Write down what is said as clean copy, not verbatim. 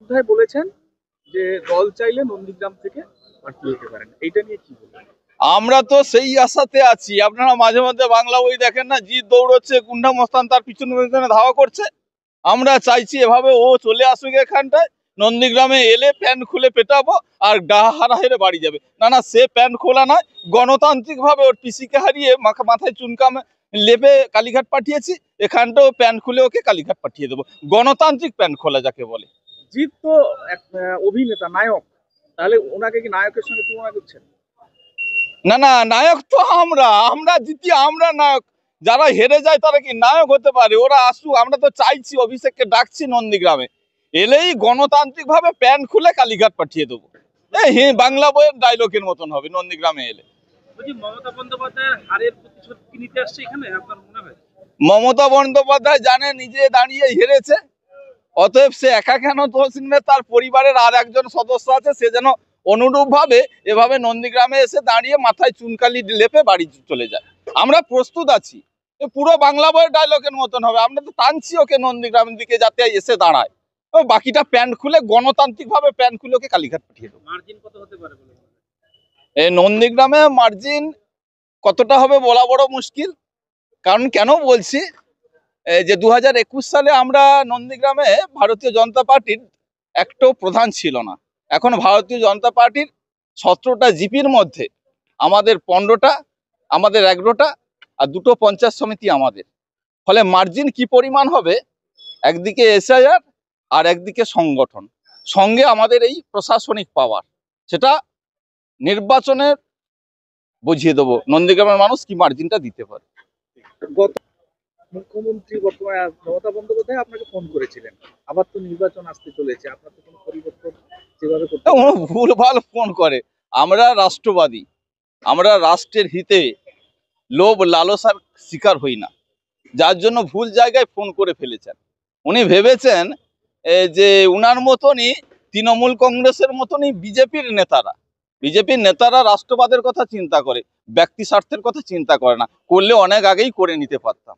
কোথায় বলেছেন যে দল চাইলে নন্দীগ্রাম থেকে প্রার্থী হতে পারেন, এইটা নিয়ে কি বলবেন? আমরা তো সেই আশাতে আছি। আপনারা মাঝে মধ্যে বাংলা বই দেখেন না, জিৎ দৌড়চ্ছে, গুন্ডা মস্তান তার পিছনে পিছনে ধাওয়া করছে। আমরা চাইছি এভাবে ও চলে আসুক এখানটায়, নন্দীগ্রামে এলে প্যান্ট খুলে পেটাবো আর গা হারা হেরে বাড়ি যাবে। না না, সে প্যান্ট খোলা নয়, গণতান্ত্রিক ভাবে ওর পিসিকে হারিয়ে মাথায় চুনকাম লেপে কালীঘাট পাঠিয়েছি, এখানটাও প্যান্ট খুলে ওকে কালীঘাট পাঠিয়ে দেবো। গণতান্ত্রিক প্যান্ট খোলা যাকে বলে। জিৎ তো এক অভিনেতা, নায়ক, তাহলে ওনাকে কি নায়কের সঙ্গে তুলনা করছেন? না না, নায়ক তো আমরা আমরা জিতি, আমরা নায়ক। যারা হেরে যায় তারা কি নায়ক হতে পারে? ওরা আসুক, আমরা তো চাইছি, অভিষেককে ডাকছি নন্দীগ্রামে, এলেই গণতান্ত্রিক ভাবে প্যান্ট খুলে কালীঘাট পাঠিয়ে দেবো। এই বাংলা বইয়ের ডায়লগের মতন হবে নন্দীগ্রামে এলে। বলছি, মমতা বন্দ্যোপাধ্যায়ের হারের প্রতিশোধ কি নিতে আসছে এখানে, আপনার মনে হয়? মমতা বন্দ্যোপাধ্যায় জানে নিজে দাঁড়িয়ে হেরেছে, অতএব সে একা কেন দোষ নিবে, তার পরিবারের আর একজন সদস্য আছে, সে যেন অনুরূপ ভাবে এভাবে নন্দীগ্রামে এসে দাঁড়িয়ে মাথায় চুনকালি লেপে বাড়ি চলে যায়। আমরা প্রস্তুত আছি, পুরো বাংলা বইয়ের ডায়লগের মতন হবে। আমরা তো টানছি ওকে নন্দীগ্রামের দিকে যাতে এসে দাঁড়ায়, বাকিটা প্যান্ট খুলে গণতান্ত্রিক ভাবে প্যান্ট খুলে ওকে কালীঘাট পাঠিয়ে দেবো। মার্জিন কত হতে পারে বলে? এই নন্দীগ্রামে মার্জিন কতটা হবে বলা বড় মুশকিল। কারণ কেন বলছি, যে 2021 সালে আমরা নন্দীগ্রামে ভারতীয় জনতা পার্টির একটাও প্রধান ছিল না। এখন ভারতীয় জনতা পার্টির 17টা জিপির মধ্যে আমাদের 15টা, আমাদের 11টা, আর 2টো পঞ্চায়েত সমিতি আমাদের। ফলে মার্জিন কি পরিমাণ হবে, একদিকে এসআইআর আর একদিকে সংগঠন, সঙ্গে আমাদের এই প্রশাসনিক পাওয়ার, সেটা নির্বাচনের বুঝিয়ে দেবো নন্দীগ্রামের মানুষ কি মার্জিনটা দিতে পারে। গত মুখ্যমন্ত্রী বর্তমানে মমতা বন্দ্যোপাধ্যায় আপনাকে ফোন করেছিলেন, আবার তো নির্বাচন আসতে চলেছে, আপনার তো কোনো পরিবর্তন যেভাবে করতে ভুলভাল ফোন করে। আমরা রাষ্ট্রবাদী, আমরা রাষ্ট্রের হিতে লোভ লালসার শিকার হই না, যার জন্য ভুল জায়গায় ফোন করে ফেলেছেন। উনি ভেবেছেন যে উনার মতনই তৃণমূল কংগ্রেসের মতনই বিজেপির নেতারা রাষ্ট্রবাদের কথা চিন্তা করে, ব্যক্তি স্বার্থের কথা চিন্তা করে না, করলে অনেক আগেই করে নিতে পারতাম।